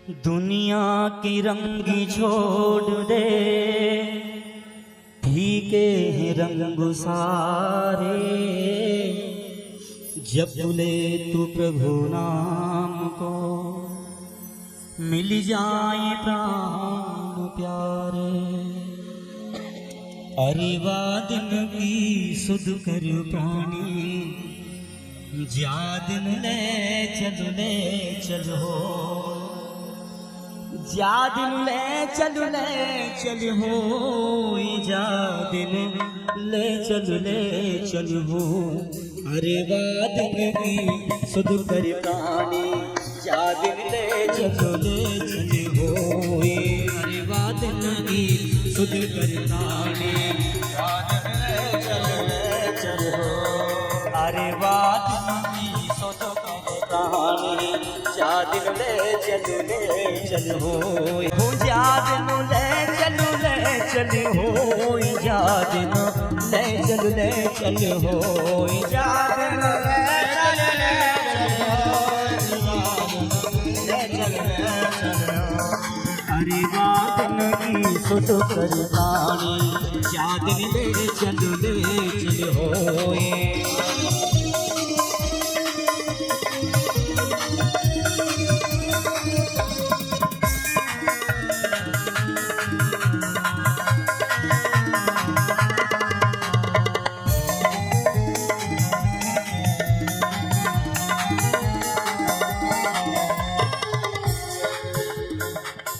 दुनिया की रंगी छोड़ दे, फीके हैं रंग सारे। जप ले तू प्रभु नाम को, मिल जाए प्राण प्यारे। अरे वादन की सुध कर प्राणी, जा दिन ले चलो, जा दिन ले चलो जा दिन ले चलो। अरे वादन की सुध कर प्राणी, जा दिन ले चलो। अरे वादन की सुध कर प्राणी, जा दिन ले चलो। अरे वादन की सुध कर प्राणी, जा दिन ले चलो हो जा दिन ले चलो हो जा दिन ले चलो हो जा दिन अरे वादन की सुध कर प्राणी, जा दिन ले चलो हो।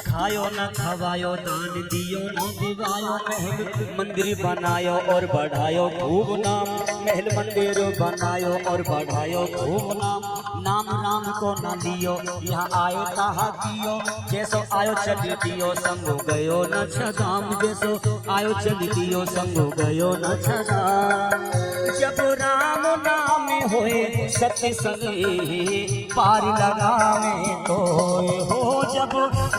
खायो न खवायो, दान दियो न दिवायो, महल मंदिर बनायो और बढ़ायो खूब नाम। महल मंदिर बनायो और बढ़ायो खूब नाम। नाम राम को न लियो, यहाँ आयो कहा कियो। जैसो आयो चल दियो, संगो गयो न छदाम। जैसो आयो चल दियो, संगो गयो न छदाम। जब राम नाम होए सत्य संगे, पार लगावे तो हो। जब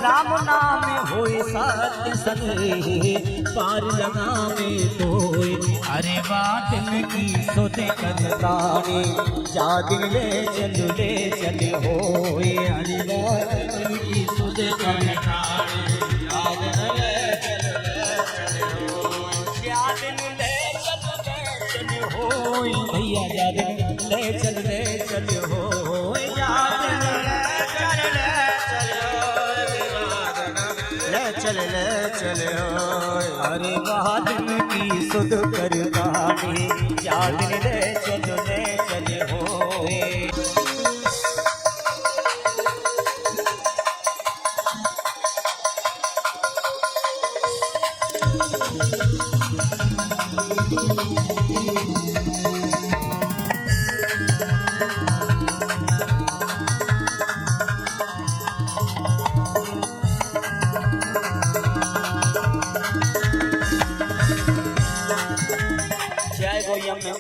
राम नाम होए सत्य संगे, पार लगावे तो। अरे वादन की सोते करतानी, जा दिन ले चलो हो। अरे वादन की सोते करतानी, जा दिन ले चलो हो। भैया जा दिन ले चलो हो, जा दिन ले चलो। अरे वादन की सुध कर प्राणी, जा दिन ले चलो हो।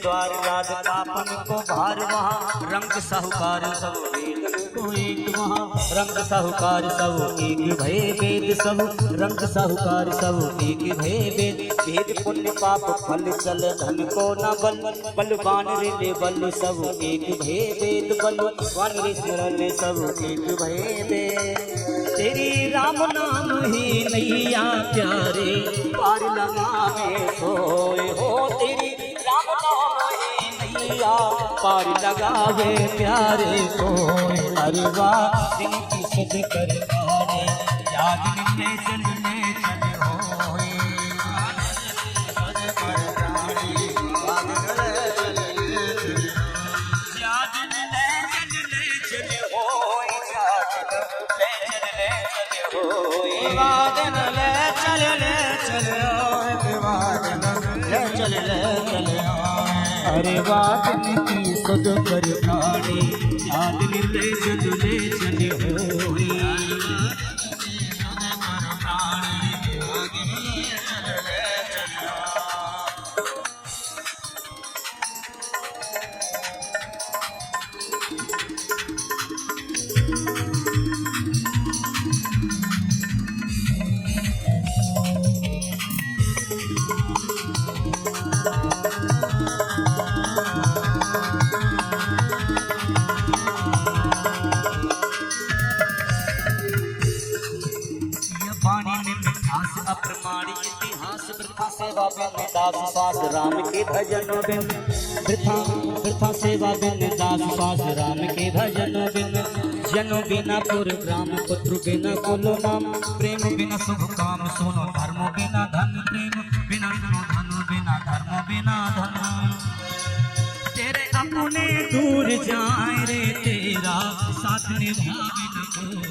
द्वार राज पापन को भार, वहाँ रंग साहूकार सब वेद को एक। वहाँ रंग साहूकार सब एक भय वेद सब, रंग साहूकार सब एक भय वेद। भेद पुण्य पाप फल चल, धन को न बल। बलवान रे बल सब एक भय वेद। बलवान रे शरण सब एक भय वेद। तेरी राम नाम ही नैया प्यारे, पार लगावे सोए हो। तेरी राम नाम ही नैया, पार लगावे प्यारे को। अरे वादन की सुध कर प्राणी, जा दिन ले चलो हो। वादन ले चलो, अरे वादन की सुध कर प्राणी, जा दिन ले चलो हो। सेवा बिन दास पास राम के भजन बिन, वृथा वृथा सेवा बिन दास पास राम के भजन बिन, जनो बिना पुर ग्राम पुत्र बिना कुलो नाम, प्रेम बिना शुभ काम सोनो धर्म बिना धन, प्रेम बिना सुनो धन बिना धर्म बिना धन, तेरे अपने दूर जाए रे तेरा साथ निभावे न कोई,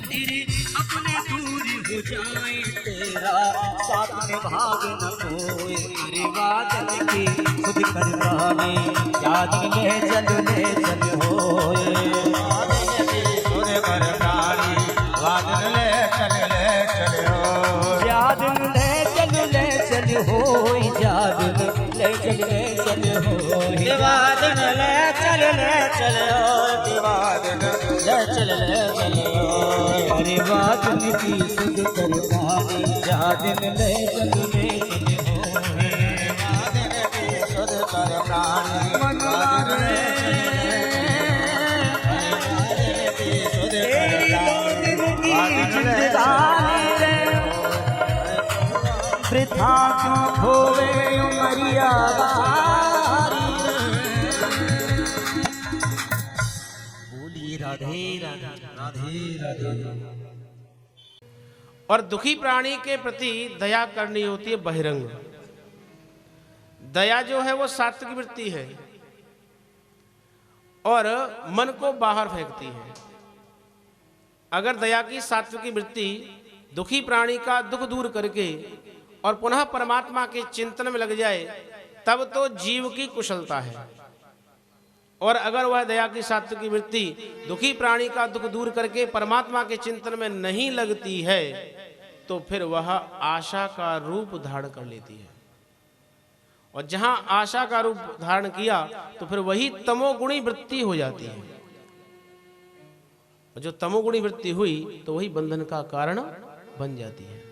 तेरे अपने दूर हो जाए तेरा साथ निभावे न कोई, तेरे वादन की खुद कर पावे याद ले चल होए, सुर कर प्राणी वादन ले चल हो, याद ले चल होए, याद ले चल होए, वादन ले चल हो, वादन ले चल हो, अरे वादन की सुध कर पानी यादन ले चल होए, वादन की सुर कर प्राणी वादन ले वृथा क्यों खोवे उमरिया बोलिए राधे राधे। और दुखी प्राणी के प्रति दया करनी होती है बहिरंग। दया जो है वो सात्विक वृत्ति है और मन को बाहर फेंकती है। अगर दया की सात्विक वृत्ति दुखी प्राणी का दुख दूर करके और पुनः परमात्मा के चिंतन में लग जाए तब तो जीव की कुशलता है। और अगर वह दया की सात्विक वृत्ति दुखी प्राणी का दुख दूर करके परमात्मा के चिंतन में नहीं लगती है तो फिर वह आशा का रूप धारण कर लेती है। और जहां आशा का रूप धारण किया तो फिर वही तमोगुणी वृत्ति हो जाती है। और जो तमोगुणी वृत्ति हुई तो वही बंधन का कारण बन जाती है।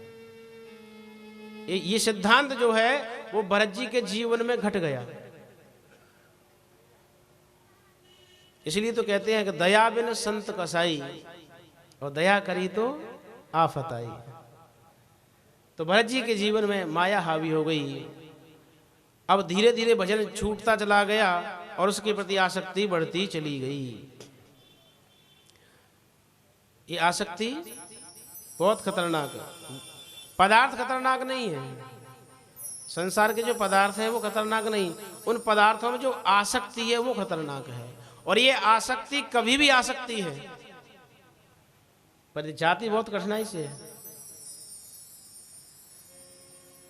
ये सिद्धांत जो है वो भरत जी के जीवन में घट गया। इसलिए तो कहते हैं कि दया बिन संत कसाई, और दया करी तो आफत आई। तो भरत जी के जीवन में माया हावी हो गई। अब धीरे धीरे भजन छूटता चला गया और उसके प्रति आसक्ति बढ़ती चली गई। ये आसक्ति बहुत खतरनाक है। पदार्थ खतरनाक नहीं है, संसार के जो पदार्थ हैं वो खतरनाक नहीं, उन पदार्थों में जो आसक्ति है वो खतरनाक है। और ये आसक्ति कभी भी आ सकती है, पर जाती बहुत कठिनाई से है।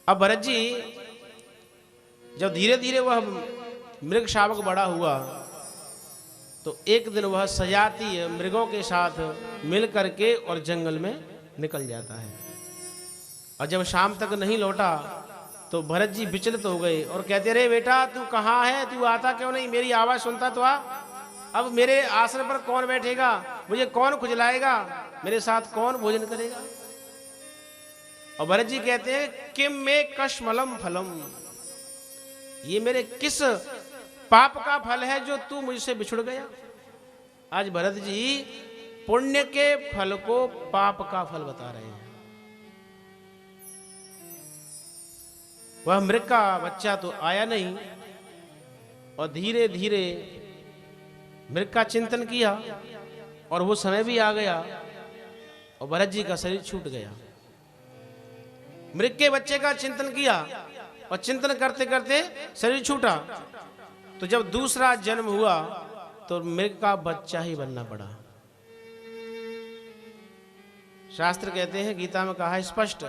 अब भरत जी जब धीरे धीरे वह मृग शावक बड़ा हुआ तो एक दिन वह सजातीय मृगों के साथ मिल करके और जंगल में निकल जाता है। और जब शाम तक नहीं लौटा तो भरत जी विचलित हो गए और कहते रहे, बेटा तू कहाँ है, तू आता क्यों नहीं, मेरी आवाज सुनता तो आ। अब मेरे आसन पर कौन बैठेगा, मुझे कौन खुजलाएगा, मेरे साथ कौन भोजन करेगा। और भरत जी कहते हैं, किम में कश्मलम फलम, ये मेरे किस पाप का फल है जो तू मुझसे बिछुड़ गया। आज भरत जी पुण्य के फल को पाप का फल बता रहे हैं। वह मृग का बच्चा तो आया नहीं और धीरे धीरे मृग का चिंतन किया और वो समय भी आ गया और भरत जी का शरीर छूट गया। मृग के बच्चे का चिंतन किया और चिंतन करते करते शरीर छूटा। तो जब दूसरा जन्म हुआ तो मृग का बच्चा ही बनना पड़ा। शास्त्र कहते हैं, गीता में कहा है स्पष्ट,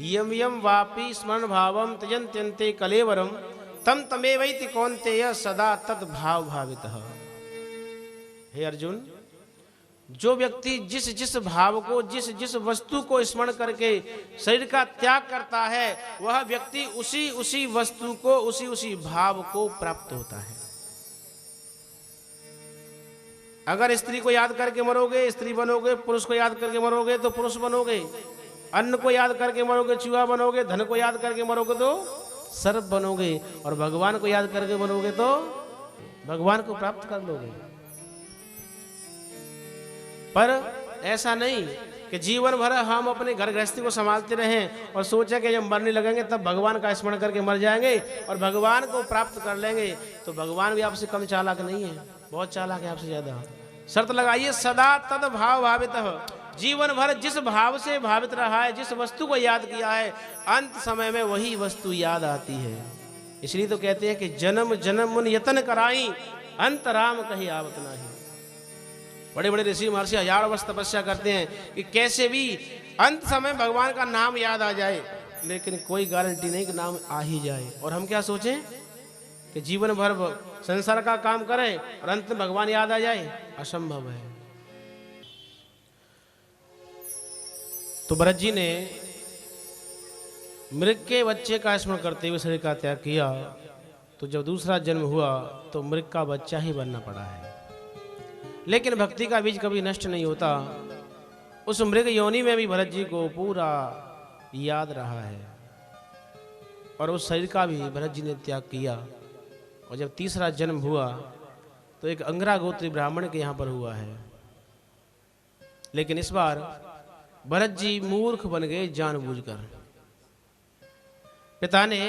यम यम वापि स्मरण भावम त्यजन्त्यन्ते कलेवरम तम तमेवैति कौन्तेय सदा तत् भाव भावितः। हे अर्जुन, जो व्यक्ति जिस जिस भाव को, जिस जिस वस्तु को स्मरण करके शरीर का त्याग करता है वह व्यक्ति उसी उसी वस्तु को, उसी उसी भाव को प्राप्त होता है। अगर स्त्री को याद करके मरोगे स्त्री बनोगे, पुरुष को याद करके मरोगे तो पुरुष बनोगे, अन्न को याद करके मरोगे चूहा बनोगे, धन को याद करके मरोगे तो सर्प बनोगे, और भगवान को याद करके मरोगे तो भगवान को प्राप्त कर लोगे। पर ऐसा नहीं कि जीवन भर हम अपने घर गृहस्थी को संभालते रहें और सोचा कि जब मरने लगेंगे तब भगवान का स्मरण करके मर जाएंगे और भगवान को प्राप्त कर लेंगे, तो भगवान भी आपसे कम चालाक नहीं है, बहुत चालाक है आपसे ज्यादा। शर्त लगाइए, सदा तद भाव भावित, जीवन भर जिस भाव से भावित रहा है, जिस वस्तु को याद किया है, अंत समय में वही वस्तु याद आती है। इसलिए तो कहते हैं कि जन्म जन्म मुन यतन कराई, अंत राम कहीं आवत नहीं। बड़े बड़े ऋषि महर्षि हजार वर्ष तपस्या करते हैं कि कैसे भी अंत समय भगवान का नाम याद आ जाए, लेकिन कोई गारंटी नहीं कि नाम आ ही जाए। और हम क्या सोचें कि जीवन भर संसार का काम करें और अंत में भगवान याद आ जाए, असंभव है। तो भरत जी ने मृग के बच्चे का स्मरण करते हुए शरीर का त्याग किया, तो जब दूसरा जन्म हुआ तो मृग का बच्चा ही बनना पड़ा है। लेकिन भक्ति का बीज कभी नष्ट नहीं होता। उस मृग योनि में भी भरत जी को पूरा याद रहा है और उस शरीर का भी भरत जी ने त्याग किया। और जब तीसरा जन्म हुआ तो एक अंगरा गोत्री ब्राह्मण के यहाँ पर हुआ है। लेकिन इस बार भरत जी मूर्ख बन गए जानबूझकर। पिता ने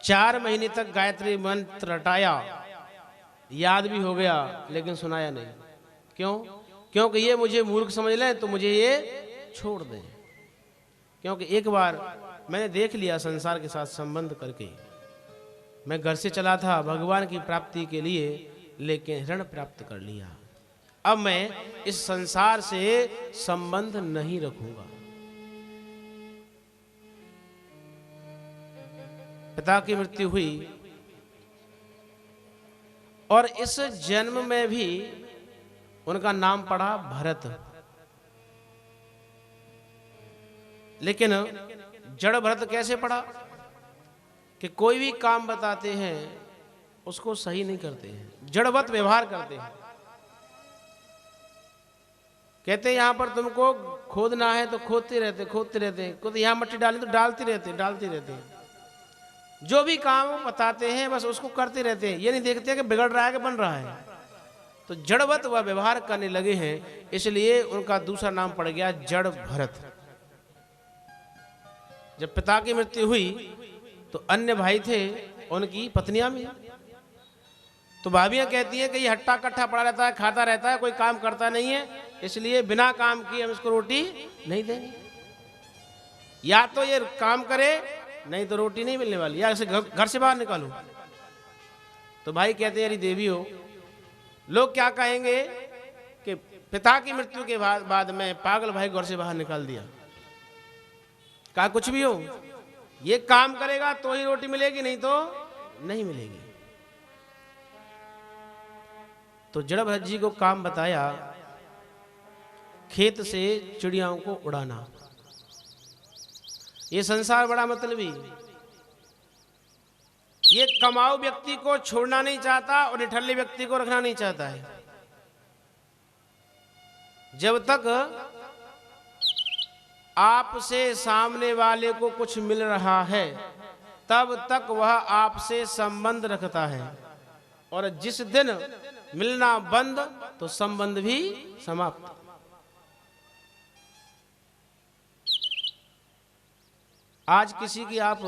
4 महीने तक गायत्री मंत्र रटाया, याद भी हो गया, लेकिन सुनाया नहीं। क्यों? क्योंकि ये मुझे मूर्ख समझ लें तो मुझे ये छोड़ दें। क्योंकि एक बार मैंने देख लिया संसार के साथ संबंध करके। मैं घर से चला था भगवान की प्राप्ति के लिए, लेकिन ऋण प्राप्त कर लिया। अब मैं इस संसार से संबंध नहीं रखूंगा। पिता की मृत्यु हुई और इस जन्म में भी उनका नाम पड़ा भरत। लेकिन जड़ भरत कैसे पड़ा कि कोई भी काम बताते हैं उसको सही नहीं करते हैं, जड़वत व्यवहार करते हैं। कहते हैं यहां पर तुमको खोदना है तो खोदते रहते, खुद यहां मट्टी डाली तो डालते रहते। जो भी काम बताते हैं बस उसको करते रहते हैं, ये नहीं देखते कि बिगड़ रहा है कि बन रहा है। तो जड़वत वह व्यवहार करने लगे हैं, इसलिए उनका दूसरा नाम पड़ गया जड़ भरत। जब पिता की मृत्यु हुई तो अन्य भाई थे, उनकी पत्नियां भी। तो भाभियां कहती हैं कि ये हट्टा कट्ठा पड़ा रहता है, खाता रहता है, कोई काम करता नहीं है, इसलिए बिना काम किए हम इसको रोटी नहीं देंगे। या तो ये काम करे, नहीं तो रोटी नहीं मिलने वाली, या इसे घर से बाहर निकालो। तो भाई कहते हैं अरे देवी हो, लोग क्या कहेंगे कि पिता की मृत्यु के बाद में पागल भाई घर से बाहर निकाल दिया। कहा कुछ भी हो, ये काम करेगा तो ही रोटी मिलेगी, नहीं तो नहीं मिलेगी। तो जड़ भरत जी को काम बताया खेत से चिड़ियाओं को उड़ाना। ये संसार बड़ा मतलबी, ये कमाऊ व्यक्ति को छोड़ना नहीं चाहता और निठल्ले व्यक्ति को रखना नहीं चाहता है। जब तक आपसे सामने वाले को कुछ मिल रहा है तब तक वह आपसे संबंध रखता है, और जिस दिन मिलना बंद तो संबंध भी समाप्त। आज किसी की आप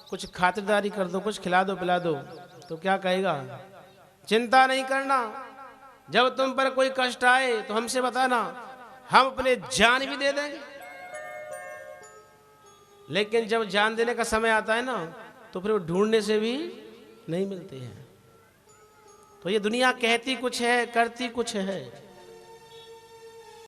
कुछ खातिरदारी कर दो, कुछ खिला दो पिला दो, तो क्या कहेगा? चिंता नहीं करना, जब तुम पर कोई कष्ट आए तो हमसे बताना, हम अपने जान भी दे देंगे। लेकिन जब जान देने का समय आता है ना, तो फिर वो ढूंढने से भी नहीं मिलते हैं। तो ये दुनिया कहती कुछ है, करती कुछ है।